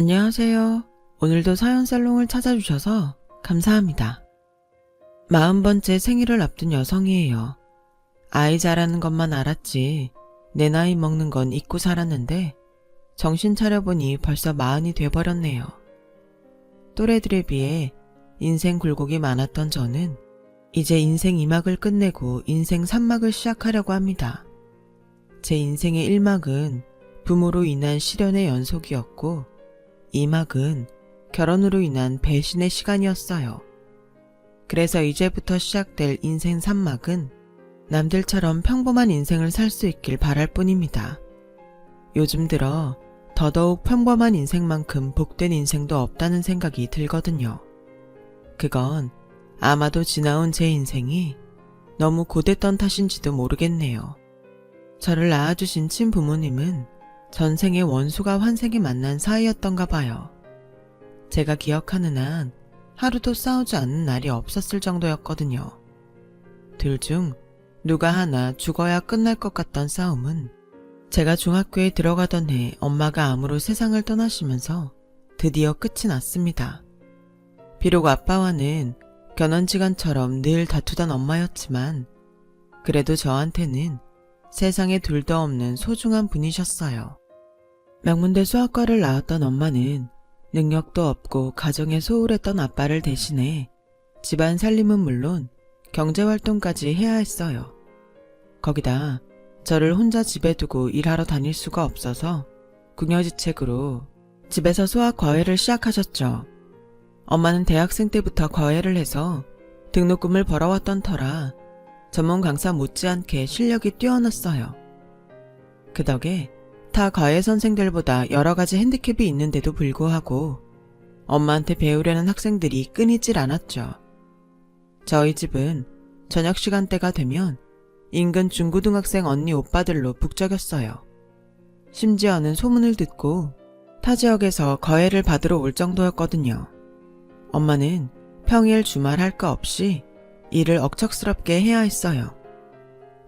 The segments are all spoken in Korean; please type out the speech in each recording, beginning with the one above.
안녕하세요. 오늘도 사연살롱을 찾아주셔서 감사합니다. 40번째 생일을 앞둔 여성이에요. 아이 자라는 것만 알았지 내 나이 먹는 건 잊고 살았는데 정신 차려보니 벌써 40이 돼버렸네요. 또래들에 비해 인생 굴곡이 많았던 저는 이제 인생 2막을 끝내고 인생 3막을 시작하려고 합니다. 제 인생의 1막은 부모로 인한 시련의 연속이었고 2막은 결혼으로 인한 배신의 시간이었어요. 그래서 이제부터 시작될 인생 3막은 남들처럼 평범한 인생을 살 수 있길 바랄 뿐입니다. 요즘 들어 더더욱 평범한 인생만큼 복된 인생도 없다는 생각이 들거든요. 그건 아마도 지나온 제 인생이 너무 고됐던 탓인지도 모르겠네요. 저를 낳아주신 친부모님은 전생의 원수가 환생에 만난 사이였던가 봐요. 제가 기억하는 한 하루도 싸우지 않는 날이 없었을 정도였거든요. 둘 중 누가 하나 죽어야 끝날 것 같던 싸움은 제가 중학교에 들어가던 해 엄마가 암으로 세상을 떠나시면서 드디어 끝이 났습니다. 비록 아빠와는 견원지간처럼 늘 다투던 엄마였지만 그래도 저한테는 세상에 둘도 없는 소중한 분이셨어요. 명문대 수학과를 나왔던 엄마는 능력도 없고 가정에 소홀했던 아빠를 대신해 집안 살림은 물론 경제활동까지 해야 했어요. 거기다 저를 혼자 집에 두고 일하러 다닐 수가 없어서 궁여지책으로 집에서 수학 과외를 시작하셨죠. 엄마는 대학생 때부터 과외를 해서 등록금을 벌어왔던 터라 전문 강사 못지않게 실력이 뛰어났어요. 그 덕에 타 과외 선생들보다 여러 가지 핸디캡이 있는데도 불구하고 엄마한테 배우려는 학생들이 끊이질 않았죠. 저희 집은 저녁 시간대가 되면 인근 중고등학생 언니 오빠들로 북적였어요. 심지어는 소문을 듣고 타 지역에서 과외를 받으러 올 정도였거든요. 엄마는 평일 주말 할 거 없이 일을 억척스럽게 해야 했어요.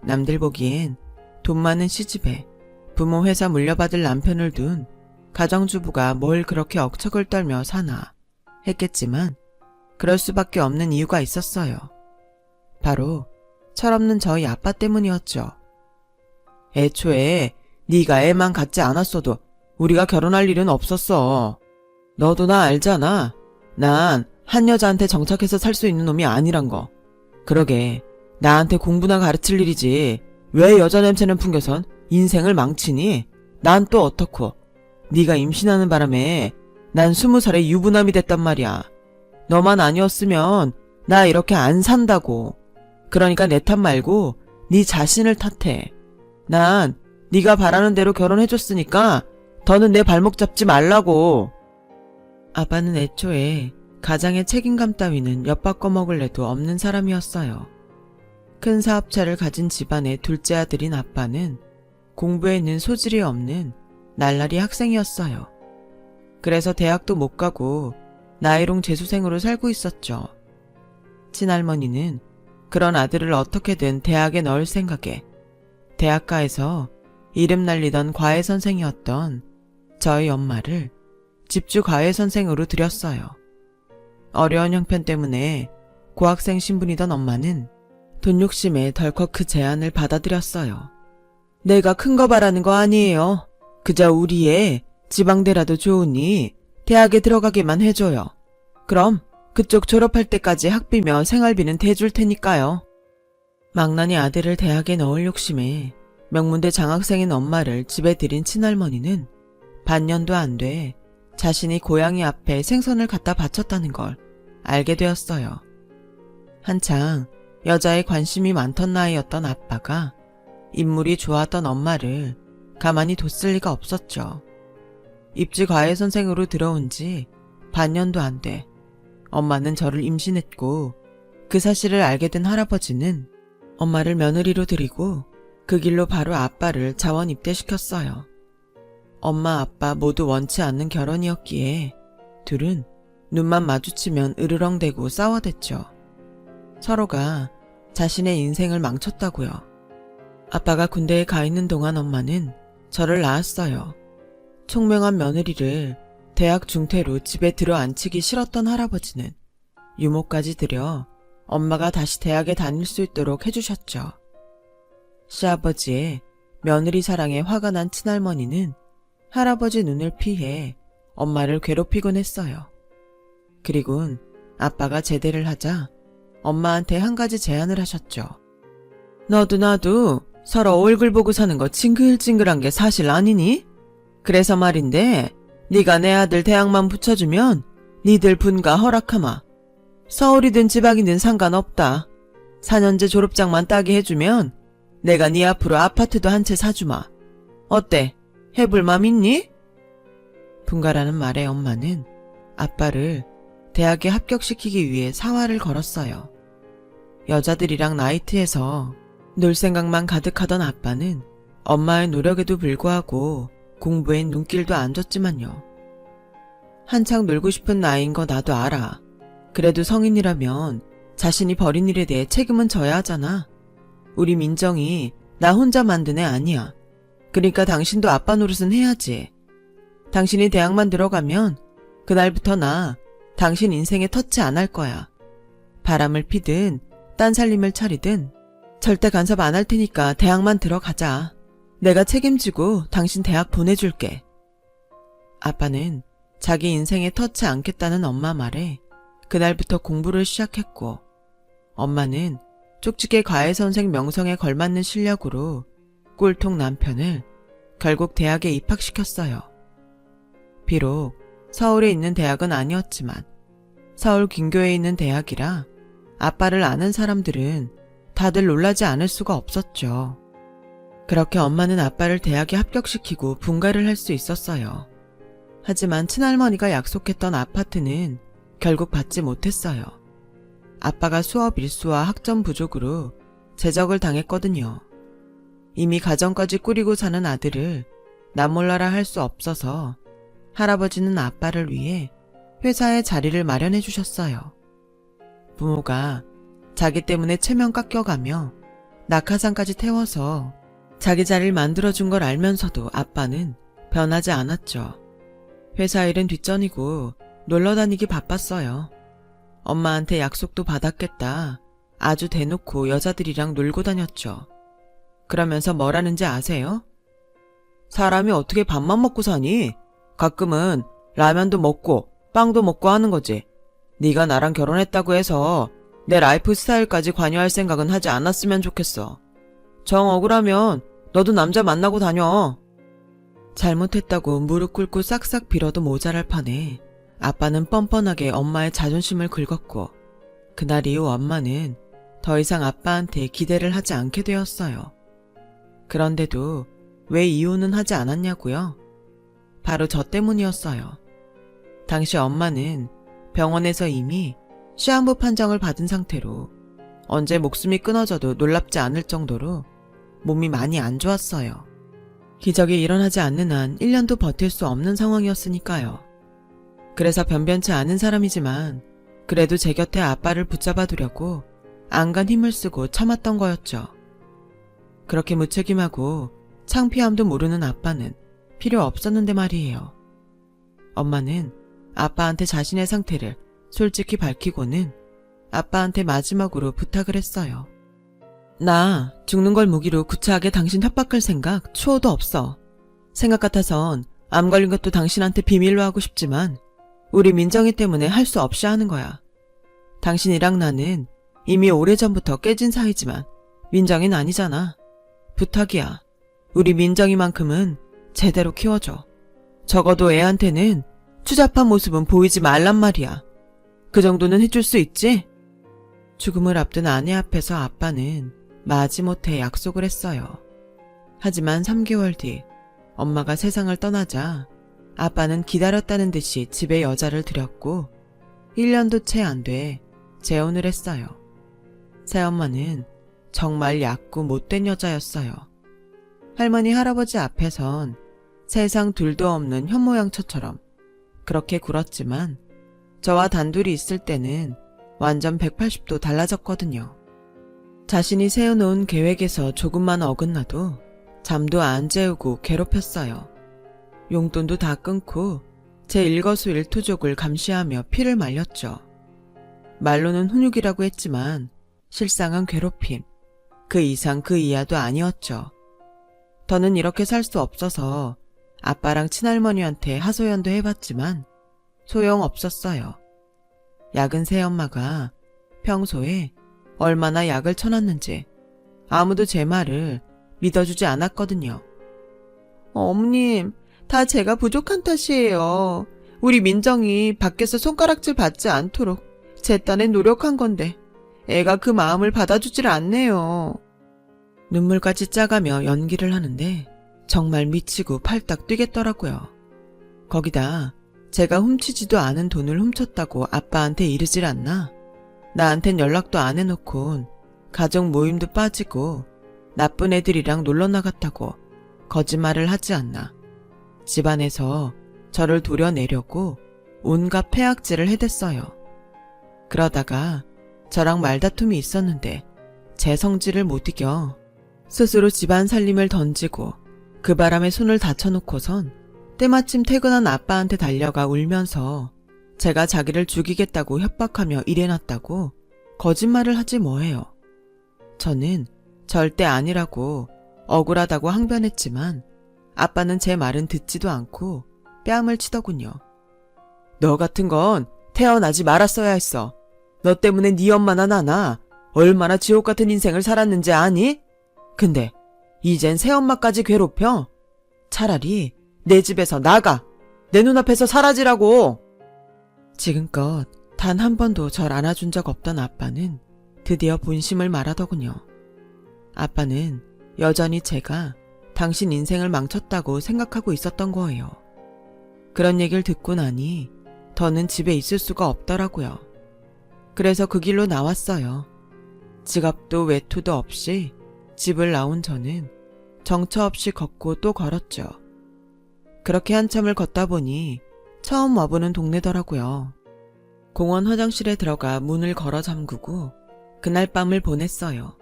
남들 보기엔 돈 많은 시집에 부모 회사 물려받을 남편을 둔 가정주부가 뭘 그렇게 억척을 떨며 사나 했겠지만 그럴 수밖에 없는 이유가 있었어요. 바로 철없는 저희 아빠 때문이었죠. 애초에 네가 애만 갖지 않았어도 우리가 결혼할 일은 없었어. 너도 나 알잖아. 난 한 여자한테 정착해서 살 수 있는 놈이 아니란 거. 그러게 나한테 공부나 가르칠 일이지 왜 여자 냄새는 풍겨선 인생을 망치니? 난 또 어떻고. 네가 임신하는 바람에 난 20살에 유부남이 됐단 말이야. 너만 아니었으면 나 이렇게 안 산다고. 그러니까 내 탓 말고 네 자신을 탓해. 난 네가 바라는 대로 결혼해줬으니까 더는 내 발목 잡지 말라고. 아빠는 애초에 가장의 책임감 따위는 엿바꿔 먹을 애도 없는 사람이었어요. 큰 사업체를 가진 집안의 둘째 아들인 아빠는 공부에는 소질이 없는 날라리 학생이었어요. 그래서 대학도 못 가고 나이롱 재수생으로 살고 있었죠. 친할머니는 그런 아들을 어떻게든 대학에 넣을 생각에 대학가에서 이름 날리던 과외 선생이었던 저희 엄마를 집주 과외 선생으로 들였어요. 어려운 형편 때문에 고학생 신분이던 엄마는 돈 욕심에 덜컥 그 제안을 받아들였어요. 내가 큰 거 바라는 거 아니에요. 그저 우리 애 지방대라도 좋으니 대학에 들어가게만 해줘요. 그럼 그쪽 졸업할 때까지 학비며 생활비는 대줄 테니까요. 망나니 아들을 대학에 넣을 욕심에 명문대 장학생인 엄마를 집에 들인 친할머니는 반년도 안 돼 자신이 고양이 앞에 생선을 갖다 바쳤다는 걸 알게 되었어요. 한창 여자에 관심이 많던 나이였던 아빠가 인물이 좋았던 엄마를 가만히 뒀을 리가 없었죠. 입지 과외 선생으로 들어온 지 반년도 안 돼 엄마는 저를 임신했고 그 사실을 알게 된 할아버지는 엄마를 며느리로 들이고 그 길로 바로 아빠를 자원 입대시켰어요. 엄마 아빠 모두 원치 않는 결혼이었기에 둘은 눈만 마주치면 으르렁대고 싸워댔죠. 서로가 자신의 인생을 망쳤다고요. 아빠가 군대에 가 있는 동안 엄마는 저를 낳았어요. 총명한 며느리를 대학 중퇴로 집에 들어앉히기 싫었던 할아버지는 유모까지 들여 엄마가 다시 대학에 다닐 수 있도록 해주셨죠. 시아버지의 며느리 사랑에 화가 난 친할머니는 할아버지 눈을 피해 엄마를 괴롭히곤 했어요. 그리곤 아빠가 제대를 하자 엄마한테 한 가지 제안을 하셨죠. 너도 나도 서로 얼굴 보고 사는 거 징글징글한 게 사실 아니니? 그래서 말인데 네가 내 아들 대학만 붙여주면 니들 분가 허락하마. 서울이든 지방이든 상관없다. 4년제 졸업장만 따게 해주면 내가 네 앞으로 아파트도 한 채 사주마. 어때? 해볼 맘 있니? 분가라는 말에 엄마는 아빠를 대학에 합격시키기 위해 사활을 걸었어요. 여자들이랑 나이트에서 놀 생각만 가득하던 아빠는 엄마의 노력에도 불구하고 공부엔 눈길도 안 줬지만요. 한창 놀고 싶은 나이인 거 나도 알아. 그래도 성인이라면 자신이 벌인 일에 대해 책임은 져야 하잖아. 우리 민정이 나 혼자 만든 애 아니야. 그러니까 당신도 아빠 노릇은 해야지. 당신이 대학만 들어가면 그날부터 나 당신 인생에 터치 안 할 거야. 바람을 피든 딴 살림을 차리든 절대 간섭 안 할 테니까 대학만 들어가자. 내가 책임지고 당신 대학 보내줄게. 아빠는 자기 인생에 터치 않겠다는 엄마 말에 그날부터 공부를 시작했고, 엄마는 쪽집게 과외선생 명성에 걸맞는 실력으로 꼴통 남편을 결국 대학에 입학시켰어요. 비록 서울에 있는 대학은 아니었지만 서울 근교에 있는 대학이라 아빠를 아는 사람들은 다들 놀라지 않을 수가 없었죠. 그렇게 엄마는 아빠를 대학에 합격시키고 분가를 할 수 있었어요. 하지만 친할머니가 약속했던 아파트는 결국 받지 못했어요. 아빠가 수업 일수와 학점 부족으로 제적을 당했거든요. 이미 가정까지 꾸리고 사는 아들을 남몰라라 할 수 없어서 할아버지는 아빠를 위해 회사에 자리를 마련해 주셨어요. 부모가 자기 때문에 체면 깎여가며 낙하산까지 태워서 자기 자리를 만들어준 걸 알면서도 아빠는 변하지 않았죠. 회사 일은 뒷전이고 놀러 다니기 바빴어요. 엄마한테 약속도 받았겠다. 아주 대놓고 여자들이랑 놀고 다녔죠. 그러면서 뭐라는지 아세요? 사람이 어떻게 밥만 먹고 사니? 가끔은 라면도 먹고 빵도 먹고 하는 거지. 네가 나랑 결혼했다고 해서 내 라이프 스타일까지 관여할 생각은 하지 않았으면 좋겠어. 정 억울하면 너도 남자 만나고 다녀. 잘못했다고 무릎 꿇고 싹싹 빌어도 모자랄 판에 아빠는 뻔뻔하게 엄마의 자존심을 긁었고, 그날 이후 엄마는 더 이상 아빠한테 기대를 하지 않게 되었어요. 그런데도 왜 이혼은 하지 않았냐고요? 바로 저 때문이었어요. 당시 엄마는 병원에서 이미 시한부 판정을 받은 상태로 언제 목숨이 끊어져도 놀랍지 않을 정도로 몸이 많이 안 좋았어요. 기적이 일어나지 않는 한 1년도 버틸 수 없는 상황이었으니까요. 그래서 변변치 않은 사람이지만 그래도 제 곁에 아빠를 붙잡아 두려고 안간 힘을 쓰고 참았던 거였죠. 그렇게 무책임하고 창피함도 모르는 아빠는 필요 없었는데 말이에요. 엄마는 아빠한테 자신의 상태를 솔직히 밝히고는 아빠한테 마지막으로 부탁을 했어요. 나 죽는 걸 무기로 구차하게 당신 협박할 생각 추호도 없어. 생각 같아선 암 걸린 것도 당신한테 비밀로 하고 싶지만 우리 민정이 때문에 할 수 없이 하는 거야. 당신이랑 나는 이미 오래전부터 깨진 사이지만 민정이는 아니잖아. 부탁이야. 우리 민정이만큼은 제대로 키워줘. 적어도 애한테는 추잡한 모습은 보이지 말란 말이야. 그 정도는 해줄 수 있지? 죽음을 앞둔 아내 앞에서 아빠는 마지못해 약속을 했어요. 하지만 3개월 뒤 엄마가 세상을 떠나자 아빠는 기다렸다는 듯이 집에 여자를 들였고 1년도 채 안 돼 재혼을 했어요. 새엄마는 정말 얕고 못된 여자였어요. 할머니 할아버지 앞에선 세상 둘도 없는 현모양처처럼 그렇게 굴었지만 저와 단둘이 있을 때는 완전 180도 달라졌거든요. 자신이 세워놓은 계획에서 조금만 어긋나도 잠도 안 재우고 괴롭혔어요. 용돈도 다 끊고 제 일거수일투족을 감시하며 피를 말렸죠. 말로는 훈육이라고 했지만 실상은 괴롭힘, 그 이상 그 이하도 아니었죠. 더는 이렇게 살 수 없어서 아빠랑 친할머니한테 하소연도 해봤지만 소용없었어요. 약은 새엄마가 평소에 얼마나 약을 쳐놨는지 아무도 제 말을 믿어주지 않았거든요. 어머님, 다 제가 부족한 탓이에요. 우리 민정이 밖에서 손가락질 받지 않도록 제 딴에 노력한 건데 애가 그 마음을 받아주질 않네요. 눈물까지 짜가며 연기를 하는데 정말 미치고 팔딱 뛰겠더라고요. 거기다 제가 훔치지도 않은 돈을 훔쳤다고 아빠한테 이르질 않나? 나한텐 연락도 안 해놓곤 가족 모임도 빠지고 나쁜 애들이랑 놀러 나갔다고 거짓말을 하지 않나? 집안에서 저를 도려내려고 온갖 폐악질을 해댔어요. 그러다가 저랑 말다툼이 있었는데 제 성질을 못 이겨 스스로 집안 살림을 던지고 그 바람에 손을 다쳐놓고선 때마침 퇴근한 아빠한테 달려가 울면서 제가 자기를 죽이겠다고 협박하며 일해놨다고 거짓말을 하지 뭐해요. 저는 절대 아니라고 억울하다고 항변했지만 아빠는 제 말은 듣지도 않고 뺨을 치더군요. 너 같은 건 태어나지 말았어야 했어. 너 때문에 네 엄마나 나나 얼마나 지옥 같은 인생을 살았는지 아니? 근데 이젠 새엄마까지 괴롭혀? 차라리 내 집에서 나가! 내 눈앞에서 사라지라고! 지금껏 단 한 번도 절 안아준 적 없던 아빠는 드디어 본심을 말하더군요. 아빠는 여전히 제가 당신 인생을 망쳤다고 생각하고 있었던 거예요. 그런 얘기를 듣고 나니 더는 집에 있을 수가 없더라고요. 그래서 그 길로 나왔어요. 지갑도 외투도 없이 집을 나온 저는 정처 없이 걷고 또 걸었죠. 그렇게 한참을 걷다 보니 처음 와보는 동네더라고요. 공원 화장실에 들어가 문을 걸어 잠그고 그날 밤을 보냈어요.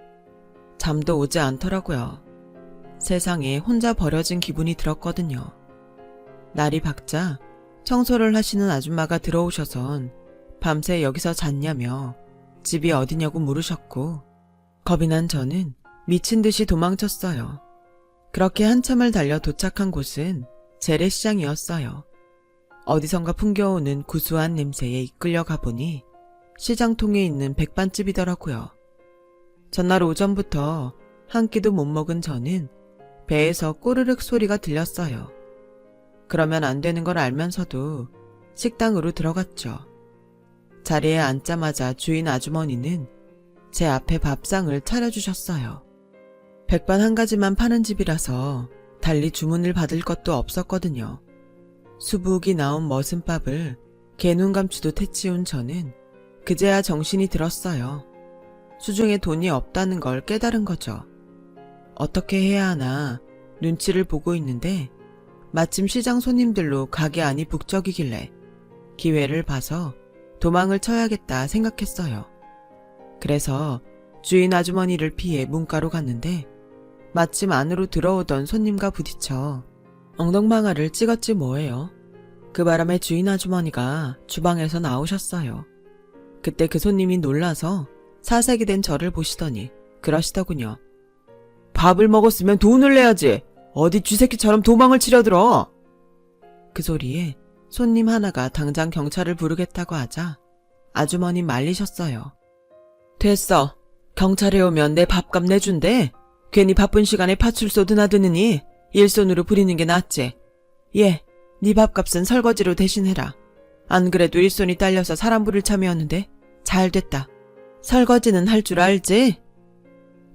잠도 오지 않더라고요. 세상에 혼자 버려진 기분이 들었거든요. 날이 밝자 청소를 하시는 아줌마가 들어오셔선 밤새 여기서 잤냐며 집이 어디냐고 물으셨고 겁이 난 저는 미친 듯이 도망쳤어요. 그렇게 한참을 달려 도착한 곳은 재래시장이었어요. 어디선가 풍겨오는 구수한 냄새에 이끌려 가보니 시장통에 있는 백반집이더라고요. 전날 오전부터 한 끼도 못 먹은 저는 배에서 꼬르륵 소리가 들렸어요. 그러면 안 되는 걸 알면서도 식당으로 들어갔죠. 자리에 앉자마자 주인 아주머니는 제 앞에 밥상을 차려주셨어요. 백반 한 가지만 파는 집이라서 달리 주문을 받을 것도 없었거든요. 수북이 나온 머슴밥을 개눈감추도 태치운 저는 그제야 정신이 들었어요. 수중에 돈이 없다는 걸 깨달은 거죠. 어떻게 해야 하나 눈치를 보고 있는데 마침 시장 손님들로 가게 안이 북적이길래 기회를 봐서 도망을 쳐야겠다 생각했어요. 그래서 주인 아주머니를 피해 문가로 갔는데 마침 안으로 들어오던 손님과 부딪혀 엉덩방아를 찍었지 뭐예요. 그 바람에 주인 아주머니가 주방에서 나오셨어요. 그때 그 손님이 놀라서 사색이 된 저를 보시더니 그러시더군요. 밥을 먹었으면 돈을 내야지. 어디 쥐새끼처럼 도망을 치려들어. 그 소리에 손님 하나가 당장 경찰을 부르겠다고 하자 아주머니 말리셨어요. 됐어. 경찰에 오면 내 밥값 내준대. 괜히 바쁜 시간에 파출소 드나드느니 일손으로 부리는 게 낫지. 예, 네 밥값은 설거지로 대신해라. 안 그래도 일손이 딸려서 사람 부릴 참이었는데 잘 됐다. 설거지는 할 줄 알지?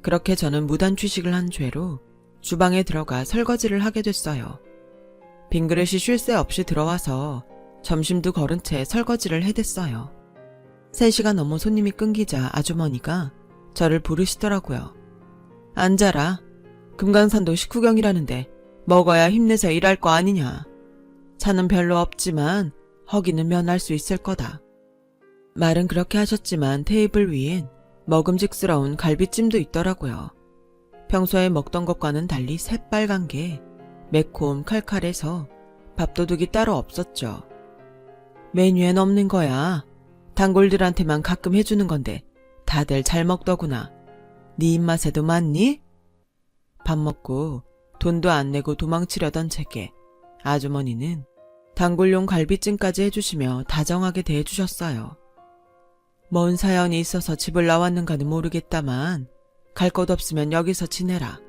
그렇게 저는 무단 취식을 한 죄로 주방에 들어가 설거지를 하게 됐어요. 빈 그릇이 쉴 새 없이 들어와서 점심도 거른 채 설거지를 해댔어요. 3시가 넘어 손님이 끊기자 아주머니가 저를 부르시더라고요. 앉아라. 금강산도 식후경이라는데 먹어야 힘내서 일할 거 아니냐. 차는 별로 없지만 허기는 면할 수 있을 거다. 말은 그렇게 하셨지만 테이블 위엔 먹음직스러운 갈비찜도 있더라고요. 평소에 먹던 것과는 달리 새빨간 게 매콤 칼칼해서 밥도둑이 따로 없었죠. 메뉴엔 없는 거야. 단골들한테만 가끔 해주는 건데 다들 잘 먹더구나. 네 입맛에도 맞니? 밥 먹고 돈도 안 내고 도망치려던 제게 아주머니는 단골용 갈비찜까지 해주시며 다정하게 대해주셨어요. 먼 사연이 있어서 집을 나왔는가는 모르겠다만 갈 곳 없으면 여기서 지내라.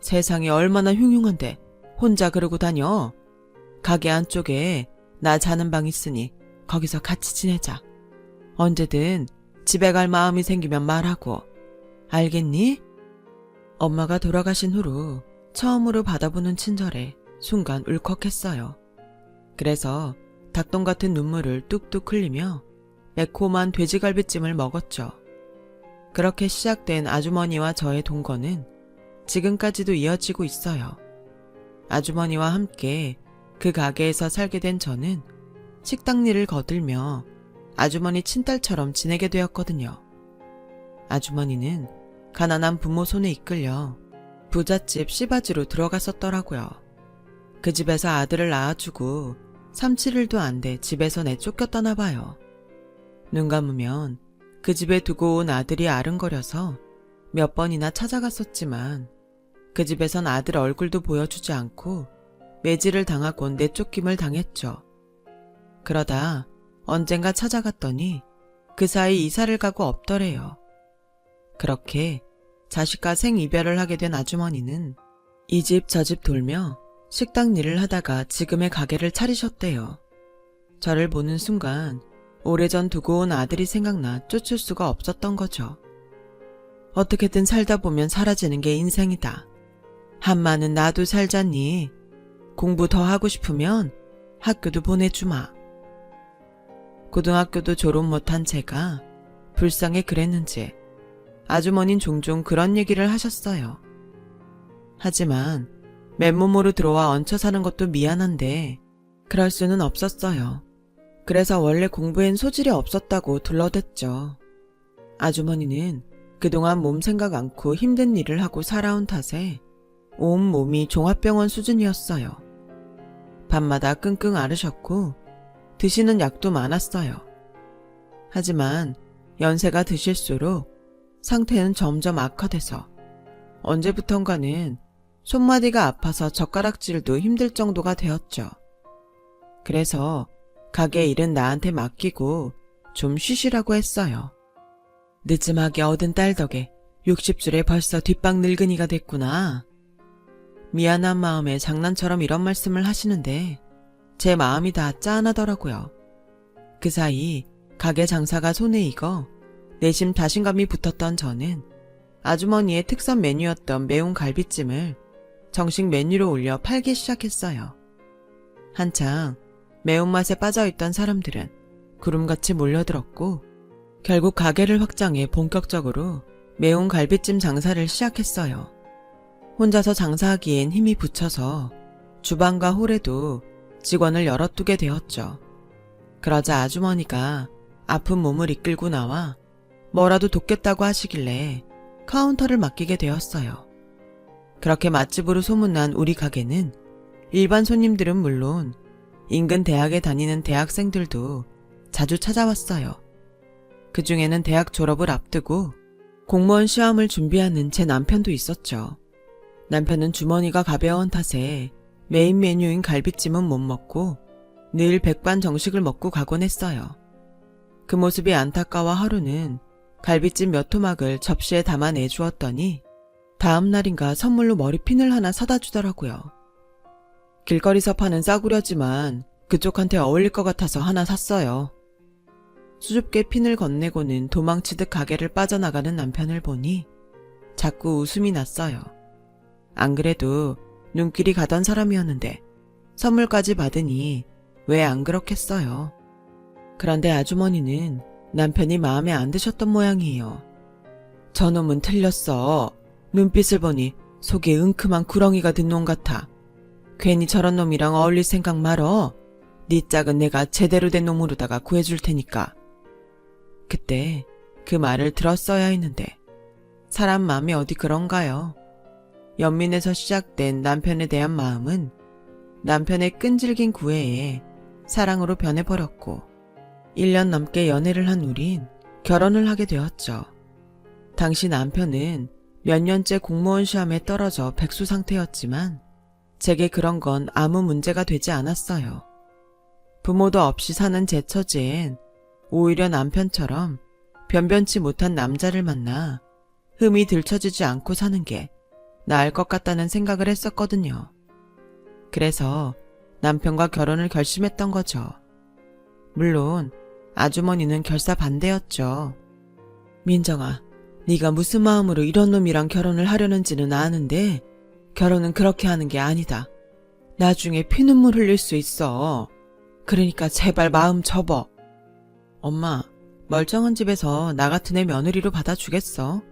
세상이 얼마나 흉흉한데 혼자 그러고 다녀. 가게 안쪽에 나 자는 방 있으니 거기서 같이 지내자. 언제든 집에 갈 마음이 생기면 말하고. 알겠니? 엄마가 돌아가신 후로 처음으로 받아보는 친절에 순간 울컥했어요. 그래서 닭똥 같은 눈물을 뚝뚝 흘리며 매콤한 돼지갈비찜을 먹었죠. 그렇게 시작된 아주머니와 저의 동거는 지금까지도 이어지고 있어요. 아주머니와 함께 그 가게에서 살게 된 저는 식당 일을 거들며 아주머니 친딸처럼 지내게 되었거든요. 아주머니는 가난한 부모 손에 이끌려 부잣집 씨바지로 들어갔었더라고요. 그 집에서 아들을 낳아주고 3-7일도 안 돼 집에서 내쫓겼다나 봐요. 눈 감으면 그 집에 두고 온 아들이 아른거려서 몇 번이나 찾아갔었지만 그 집에선 아들 얼굴도 보여주지 않고 매질을 당하곤 내쫓김을 당했죠. 그러다 언젠가 찾아갔더니 그 사이 이사를 가고 없더래요. 그렇게 자식과 생이별을 하게 된 아주머니는 이 집 저 집 돌며 식당 일을 하다가 지금의 가게를 차리셨대요. 저를 보는 순간 오래전 두고 온 아들이 생각나 쫓을 수가 없었던 거죠. 어떻게든 살다 보면 사라지는 게 인생이다. 한마는 나도 살자니. 공부 더 하고 싶으면 학교도 보내주마. 고등학교도 졸업 못한 제가 불쌍해 그랬는지 아주머니는 종종 그런 얘기를 하셨어요. 하지만 맨몸으로 들어와 얹혀 사는 것도 미안한데 그럴 수는 없었어요. 그래서 원래 공부엔 소질이 없었다고 둘러댔죠. 아주머니는 그동안 몸 생각 않고 힘든 일을 하고 살아온 탓에 온 몸이 종합병원 수준이었어요. 밤마다 끙끙 앓으셨고 드시는 약도 많았어요. 하지만 연세가 드실수록 상태는 점점 악화돼서 언제부턴가는 손마디가 아파서 젓가락질도 힘들 정도가 되었죠. 그래서 가게 일은 나한테 맡기고 좀 쉬시라고 했어요. 늦음하게 얻은 딸 덕에 60줄에 벌써 뒷방 늙은이가 됐구나. 미안한 마음에 장난처럼 이런 말씀을 하시는데 제 마음이 다 짠하더라고요. 그 사이 가게 장사가 손에 익어 내심 자신감이 붙었던 저는 아주머니의 특선 메뉴였던 매운 갈비찜을 정식 메뉴로 올려 팔기 시작했어요. 한창 매운맛에 빠져있던 사람들은 구름같이 몰려들었고 결국 가게를 확장해 본격적으로 매운 갈비찜 장사를 시작했어요. 혼자서 장사하기엔 힘이 붙여서 주방과 홀에도 직원을 여럿 두게 되었죠. 그러자 아주머니가 아픈 몸을 이끌고 나와 뭐라도 돕겠다고 하시길래 카운터를 맡기게 되었어요. 그렇게 맛집으로 소문난 우리 가게는 일반 손님들은 물론 인근 대학에 다니는 대학생들도 자주 찾아왔어요. 그 중에는 대학 졸업을 앞두고 공무원 시험을 준비하는 제 남편도 있었죠. 남편은 주머니가 가벼운 탓에 메인 메뉴인 갈비찜은 못 먹고 늘 백반 정식을 먹고 가곤 했어요. 그 모습이 안타까워 하루는 갈비찜 몇 토막을 접시에 담아 내주었더니 다음 날인가 선물로 머리핀을 하나 사다 주더라고요. 길거리서 파는 싸구려지만 그쪽한테 어울릴 것 같아서 하나 샀어요. 수줍게 핀을 건네고는 도망치듯 가게를 빠져나가는 남편을 보니 자꾸 웃음이 났어요. 안 그래도 눈길이 가던 사람이었는데 선물까지 받으니 왜 안 그렇겠어요. 그런데 아주머니는 남편이 마음에 안 드셨던 모양이에요. 저놈은 틀렸어. 눈빛을 보니 속에 은큼한 구렁이가 든 놈 같아. 괜히 저런 놈이랑 어울릴 생각 말어. 네 짝은 내가 제대로 된 놈으로다가 구해줄 테니까. 그때 그 말을 들었어야 했는데 사람 마음이 어디 그런가요? 연민에서 시작된 남편에 대한 마음은 남편의 끈질긴 구애에 사랑으로 변해버렸고 1년 넘게 연애를 한 우린 결혼을 하게 되었죠. 당시 남편은 몇 년째 공무원 시험에 떨어져 백수 상태였지만 제게 그런 건 아무 문제가 되지 않았어요. 부모도 없이 사는 제 처지엔 오히려 남편처럼 변변치 못한 남자를 만나 흠이 들춰지지 않고 사는 게 나을 것 같다는 생각을 했었거든요. 그래서 남편과 결혼을 결심했던 거죠. 물론 아주머니는 결사 반대였죠. 민정아, 네가 무슨 마음으로 이런 놈이랑 결혼을 하려는지는 아는데 결혼은 그렇게 하는 게 아니다. 나중에 피눈물 흘릴 수 있어. 그러니까 제발 마음 접어. 엄마, 멀쩡한 집에서 나 같은 애 며느리로 받아주겠어?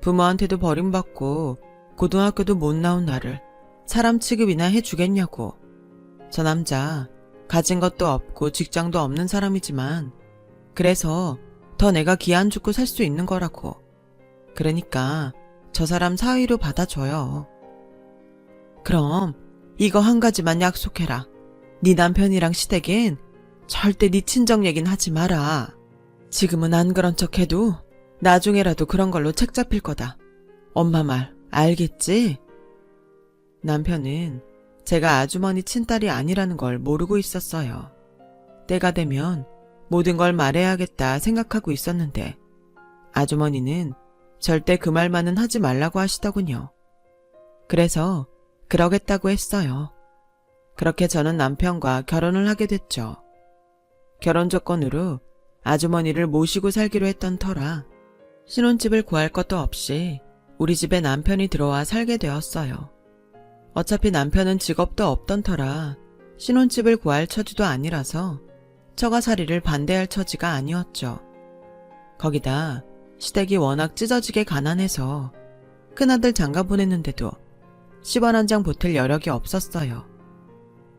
부모한테도 버림받고 고등학교도 못 나온 나를 사람 취급이나 해주겠냐고. 저 남자 가진 것도 없고 직장도 없는 사람이지만 그래서 더 내가 기 안 죽고 살 수 있는 거라고. 그러니까 저 사람 사위로 받아줘요. 그럼 이거 한 가지만 약속해라. 네 남편이랑 시댁엔 절대 네 친정 얘긴 하지 마라. 지금은 안 그런 척해도 나중에라도 그런 걸로 책 잡힐 거다. 엄마 말 알겠지? 남편은 제가 아주머니 친딸이 아니라는 걸 모르고 있었어요. 때가 되면 모든 걸 말해야겠다 생각하고 있었는데 아주머니는 절대 그 말만은 하지 말라고 하시더군요. 그래서 그러겠다고 했어요. 그렇게 저는 남편과 결혼을 하게 됐죠. 결혼 조건으로 아주머니를 모시고 살기로 했던 터라 신혼집을 구할 것도 없이 우리 집에 남편이 들어와 살게 되었어요. 어차피 남편은 직업도 없던 터라 신혼집을 구할 처지도 아니라서 처가살이를 반대할 처지가 아니었죠. 거기다 시댁이 워낙 찢어지게 가난해서 큰아들 장가 보냈는데도 10원 한 장 보탤 여력이 없었어요.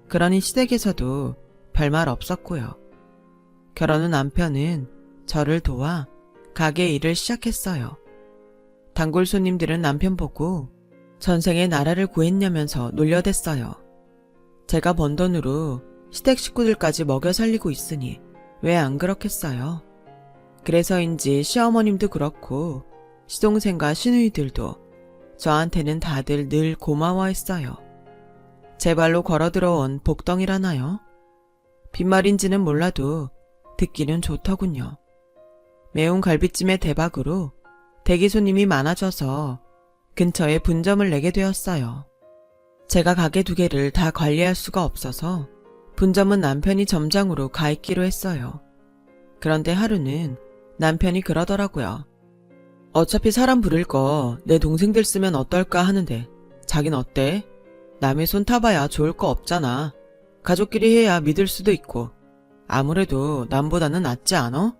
그러니 시댁에서도 별말 없었고요. 결혼 후 남편은 저를 도와 가게 일을 시작했어요. 단골 손님들은 남편 보고 전생에 나라를 구했냐면서 놀려댔어요. 제가 번 돈으로 시댁 식구들까지 먹여 살리고 있으니 왜 안 그렇겠어요? 그래서인지 시어머님도 그렇고 시동생과 시누이들도 저한테는 다들 늘 고마워했어요. 제 발로 걸어 들어온 복덩이라나요? 빈말인지는 몰라도 듣기는 좋더군요. 매운 갈비찜의 대박으로 대기 손님이 많아져서 근처에 분점을 내게 되었어요. 제가 가게 2개를 다 관리할 수가 없어서 분점은 남편이 점장으로 가 있기로 했어요. 그런데 하루는 남편이 그러더라고요. 어차피 사람 부를 거 내 동생들 쓰면 어떨까 하는데 자긴 어때? 남의 손 타봐야 좋을 거 없잖아. 가족끼리 해야 믿을 수도 있고 아무래도 남보다는 낫지 않아?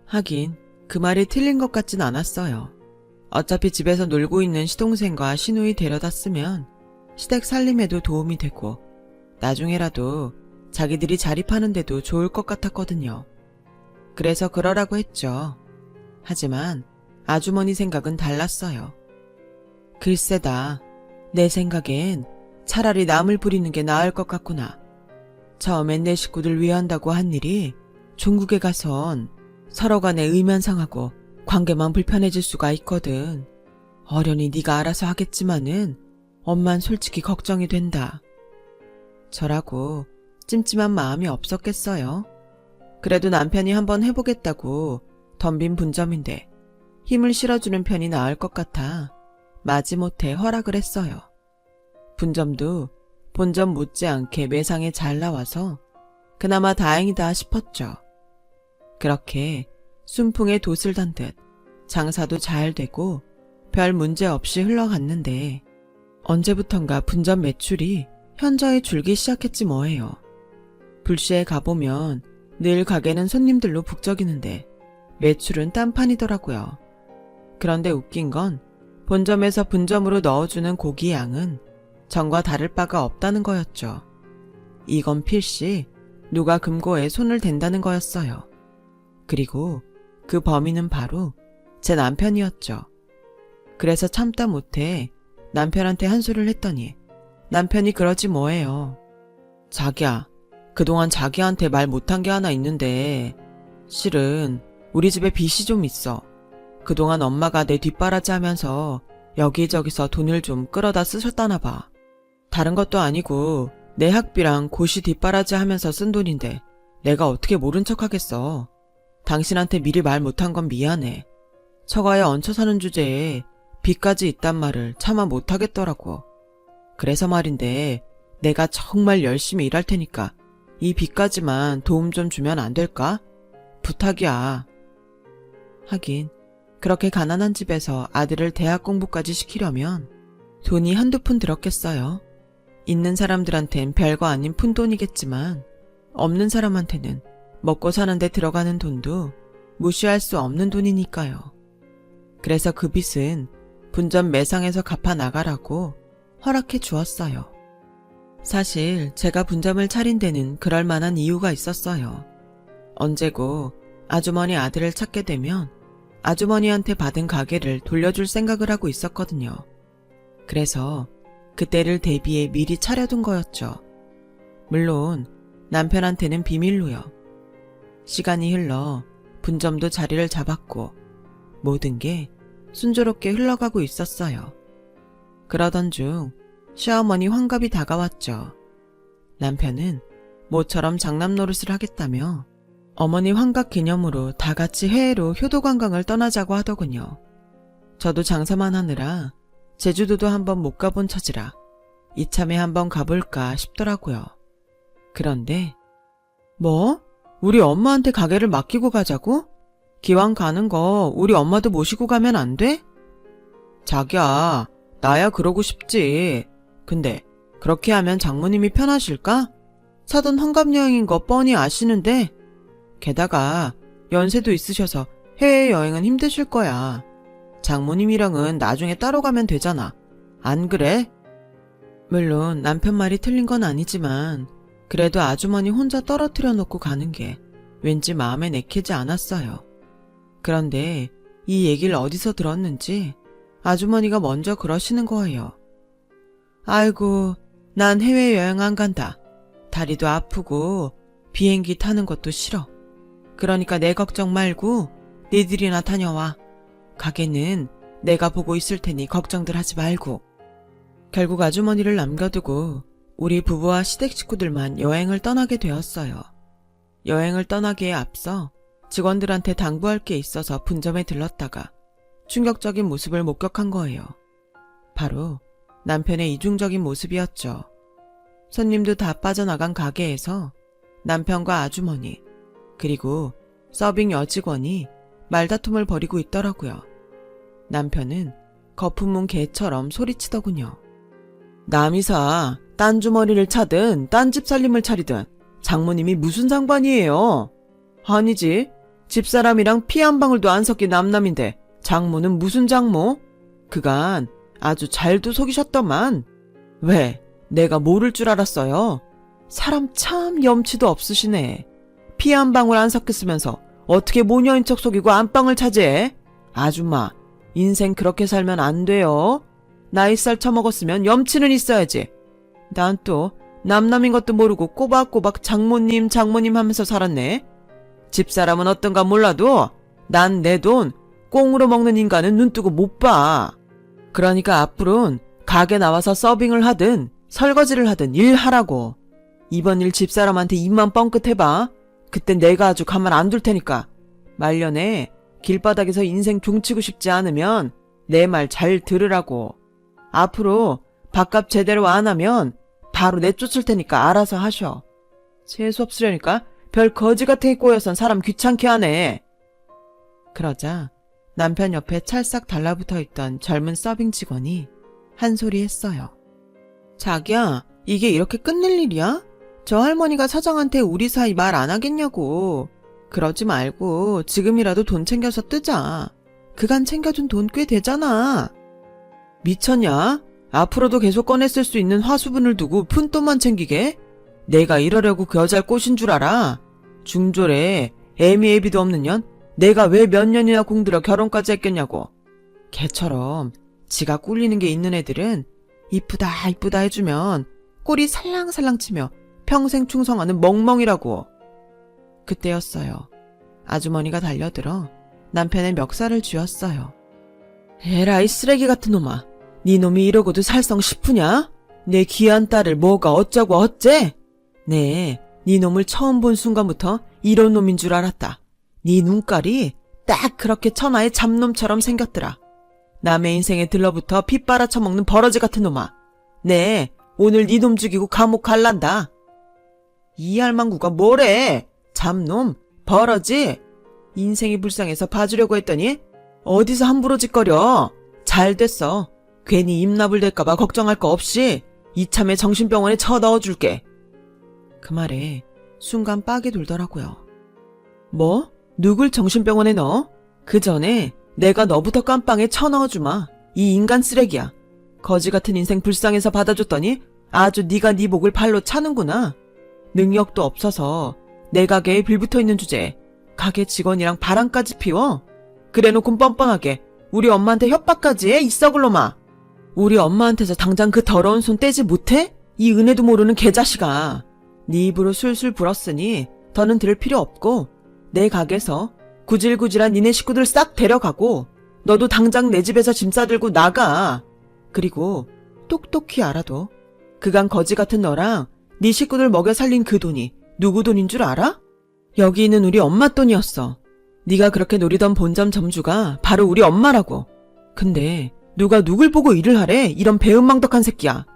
하긴 그 말이 틀린 것 같진 않았어요. 어차피 집에서 놀고 있는 시동생과 시누이 데려다 쓰면 시댁 살림에도 도움이 되고 나중에라도 자기들이 자립하는데도 좋을 것 같았거든요. 그래서 그러라고 했죠. 하지만 아주머니 생각은 달랐어요. 글쎄다. 내 생각엔 차라리 남을 부리는 게 나을 것 같구나. 처음엔 내 식구들 위한다고 한 일이 종국에 가선 서로 간에 의만 상하고 관계만 불편해질 수가 있거든. 어련히 네가 알아서 하겠지만은 엄만 솔직히 걱정이 된다. 저라고 찜찜한 마음이 없었겠어요. 그래도 남편이 한번 해보겠다고 덤빈 분점인데 힘을 실어주는 편이 나을 것 같아 마지못해 허락을 했어요. 분점도 본점 못지않게 매상에 잘 나와서 그나마 다행이다 싶었죠. 그렇게 순풍에 돛을 단 듯 장사도 잘 되고 별 문제 없이 흘러갔는데 언제부턴가 분점 매출이 현저히 줄기 시작했지 뭐예요. 불시에 가보면 늘 가게는 손님들로 북적이는데 매출은 딴판이더라고요. 그런데 웃긴 건 본점에서 분점으로 넣어주는 고기 양은 전과 다를 바가 없다는 거였죠. 이건 필시 누가 금고에 손을 댄다는 거였어요. 그리고 그 범인은 바로 제 남편이었죠. 그래서 참다 못해 남편한테 한 소리를 했더니 남편이 그러지 뭐예요. 자기야, 그동안 자기한테 말 못한 게 하나 있는데 실은 우리 집에 빚이 좀 있어. 그동안 엄마가 내 뒷바라지 하면서 여기저기서 돈을 좀 끌어다 쓰셨다나 봐. 다른 것도 아니고 내 학비랑 고시 뒷바라지 하면서 쓴 돈인데 내가 어떻게 모른 척 하겠어. 당신한테 미리 말 못한 건 미안해. 처가에 얹혀 사는 주제에 빚까지 있단 말을 차마 못하겠더라고. 그래서 말인데 내가 정말 열심히 일할 테니까 이 빚까지만 도움 좀 주면 안 될까? 부탁이야. 하긴 그렇게 가난한 집에서 아들을 대학 공부까지 시키려면 돈이 한두 푼 들었겠어요. 있는 사람들한텐 별거 아닌 푼돈이겠지만 없는 사람한테는 먹고 사는데 들어가는 돈도 무시할 수 없는 돈이니까요. 그래서 그 빚은 분점 매상에서 갚아 나가라고 허락해 주었어요. 사실 제가 분점을 차린 데는 그럴 만한 이유가 있었어요. 언제고 아주머니 아들을 찾게 되면 아주머니한테 받은 가게를 돌려줄 생각을 하고 있었거든요. 그래서 그때를 대비해 미리 차려둔 거였죠. 물론 남편한테는 비밀로요. 시간이 흘러 분점도 자리를 잡았고 모든 게 순조롭게 흘러가고 있었어요. 그러던 중 시어머니 환갑이 다가왔죠. 남편은 모처럼 장남 노릇을 하겠다며 어머니 환갑 기념으로 다 같이 해외로 효도 관광을 떠나자고 하더군요. 저도 장사만 하느라 제주도도 한번 못 가본 처지라 이참에 한번 가볼까 싶더라고요. 그런데 뭐? 우리 엄마한테 가게를 맡기고 가자고? 기왕 가는 거 우리 엄마도 모시고 가면 안 돼? 자기야, 나야 그러고 싶지. 근데 그렇게 하면 장모님이 편하실까? 사돈 환갑여행인 거 뻔히 아시는데 게다가 연세도 있으셔서 해외여행은 힘드실 거야. 장모님이랑은 나중에 따로 가면 되잖아. 안 그래? 물론 남편 말이 틀린 건 아니지만 그래도 아주머니 혼자 떨어뜨려 놓고 가는 게 왠지 마음에 내키지 않았어요. 그런데 이 얘기를 어디서 들었는지 아주머니가 먼저 그러시는 거예요. 아이고, 난 해외여행 안 간다. 다리도 아프고 비행기 타는 것도 싫어. 그러니까 내 걱정 말고 니들이나 다녀와. 가게는 내가 보고 있을 테니 걱정들 하지 말고. 결국 아주머니를 남겨두고 우리 부부와 시댁 식구들만 여행을 떠나게 되었어요. 여행을 떠나기에 앞서 직원들한테 당부할 게 있어서 분점에 들렀다가 충격적인 모습을 목격한 거예요. 바로 남편의 이중적인 모습이었죠. 손님도 다 빠져나간 가게에서 남편과 아주머니 그리고 서빙 여직원이 말다툼을 벌이고 있더라고요. 남편은 거품문 개처럼 소리치더군요. 남이사 딴 주머니를 차든 딴 집 살림을 차리든 장모님이 무슨 상관이에요? 아니지, 집사람이랑 피 한 방울도 안 섞인 남남인데 장모는 무슨 장모? 그간 아주 잘도 속이셨더만. 왜, 내가 모를 줄 알았어요? 사람 참 염치도 없으시네. 피 한 방울 안 섞였으면서 어떻게 모녀인 척 속이고 안방을 차지해? 아줌마, 인생 그렇게 살면 안 돼요. 나이살 처먹었으면 염치는 있어야지. 난 또 남남인 것도 모르고 꼬박꼬박 장모님 하면서 살았네. 집사람은 어떤가 몰라도 난 내 돈 꽁으로 먹는 인간은 눈뜨고 못 봐. 그러니까 앞으로는 가게 나와서 서빙을 하든 설거지를 하든 일하라고. 이번 일 집사람한테 입만 뻥끗 해봐. 그땐 내가 아주 가만 안 둘 테니까. 말년에 길바닥에서 인생 종치고 싶지 않으면 내 말 잘 들으라고. 앞으로 밥값 제대로 안 하면 바로 내쫓을 테니까 알아서 하셔. 재수없으려니까 별 거지 같은 게 꼬여선 사람 귀찮게 하네. 그러자 남편 옆에 찰싹 달라붙어 있던 젊은 서빙 직원이 한 소리 했어요. 자기야, 이게 이렇게 끝낼 일이야? 저 할머니가 사장한테 우리 사이 말 안 하겠냐고. 그러지 말고 지금이라도 돈 챙겨서 뜨자. 그간 챙겨준 돈 꽤 되잖아. 미쳤냐? 앞으로도 계속 꺼내 쓸 수 있는 화수분을 두고 푼돈만 챙기게? 내가 이러려고 그 여자를 꼬신 줄 알아? 중졸에 애미애비도 없는 년? 내가 왜 몇 년이나 공들여 결혼까지 했겠냐고. 걔처럼 지가 꿀리는 게 있는 애들은 이쁘다 이쁘다 해주면 꼬리 살랑살랑 치며 평생 충성하는 멍멍이라고. 그때였어요. 아주머니가 달려들어 남편의 멱살을 쥐었어요. 에라이 쓰레기 같은 놈아. 네 놈이 이러고도 살성 싶으냐? 내 귀한 딸을 뭐가 어쩌고 어째? 네 놈을 처음 본 순간부터 이런 놈인 줄 알았다. 네 눈깔이 딱 그렇게 천하의 잡놈처럼 생겼더라. 남의 인생에 들러붙어 피 빨아쳐먹는 버러지 같은 놈아. 네 오늘 네 놈 죽이고 감옥 갈란다. 이 할망구가 뭐래? 잡놈? 버러지? 인생이 불쌍해서 봐주려고 했더니 어디서 함부로 짓거려. 잘 됐어. 괜히 입나불 될까봐 걱정할 거 없이 이참에 정신병원에 쳐 넣어줄게. 그 말에 순간 빡이 돌더라고요. 뭐? 누굴 정신병원에 넣어? 그 전에 내가 너부터 깜빵에 쳐 넣어주마. 이 인간 쓰레기야. 거지 같은 인생 불쌍해서 받아줬더니 아주 네가 네 목을 발로 차는구나. 능력도 없어서 내 가게에 빌붙어 있는 주제에 가게 직원이랑 바람까지 피워? 그래놓고 뻔뻔하게 우리 엄마한테 협박까지 해? 이 썩을 놈아. 우리 엄마한테서 당장 그 더러운 손 떼지 못해? 이 은혜도 모르는 개자식아. 네 입으로 술술 불었으니 더는 들을 필요 없고 내 가게에서 구질구질한 니네 식구들 싹 데려가고 너도 당장 내 집에서 짐 싸들고 나가. 그리고 똑똑히 알아도 그간 거지 같은 너랑 네 식구들 먹여 살린 그 돈이 누구 돈인 줄 알아? 여기 있는 우리 엄마 돈이었어. 네가 그렇게 노리던 본점 점주가 바로 우리 엄마라고. 근데 누가 누굴 보고 일을 하래? 이런 배은망덕한 새끼야.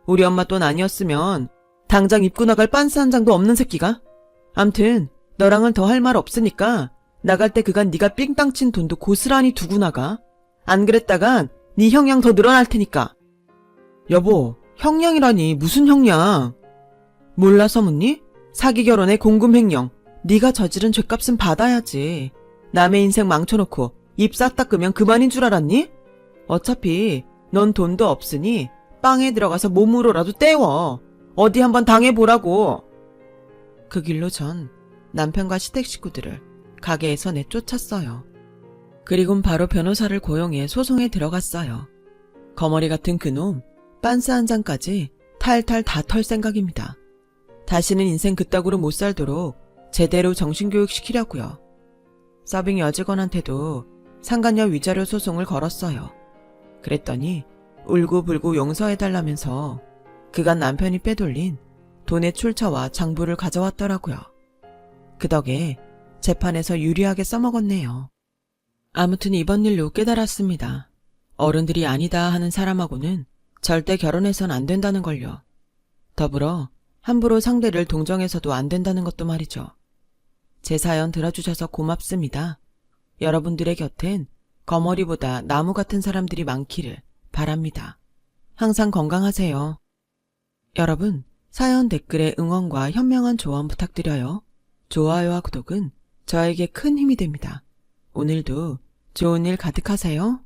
우리 엄마 돈 아니었으면 당장 입고 나갈 빤스 한 장도 없는 새끼가. 암튼 너랑은 더 할 말 없으니까 나갈 때 그간 네가 삥땅 친 돈도 고스란히 두고 나가. 안 그랬다간 네 형량 더 늘어날 테니까. 여보, 형량이라니 무슨 형량? 몰라서 묻니? 사기 결혼의 공금횡령. 네가 저지른 죗값은 받아야지. 남의 인생 망쳐놓고 입 싹 닦으면 그만인 줄 알았니? 어차피 넌 돈도 없으니 빵에 들어가서 몸으로라도 때워. 어디 한번 당해보라고. 그 길로 전 남편과 시댁 식구들을 가게에서 내쫓았어요. 그리곤 바로 변호사를 고용해 소송에 들어갔어요. 거머리 같은 그놈 빤스 한 장까지 탈탈 다 털 생각입니다. 다시는 인생 그따구로 못 살도록 제대로 정신교육 시키려고요. 서빙 여직원한테도 상간녀 위자료 소송을 걸었어요. 그랬더니 울고불고 용서해달라면서 그간 남편이 빼돌린 돈의 출처와 장부를 가져왔더라고요. 그 덕에 재판에서 유리하게 써먹었네요. 아무튼 이번 일로 깨달았습니다. 어른들이 아니다 하는 사람하고는 절대 결혼해선 안 된다는 걸요. 더불어 함부로 상대를 동정해서도 안 된다는 것도 말이죠. 제 사연 들어주셔서 고맙습니다. 여러분들의 곁엔 거머리보다 나무 같은 사람들이 많기를 바랍니다. 항상 건강하세요. 여러분, 사연 댓글에 응원과 현명한 조언 부탁드려요. 좋아요와 구독은 저에게 큰 힘이 됩니다. 오늘도 좋은 일 가득하세요.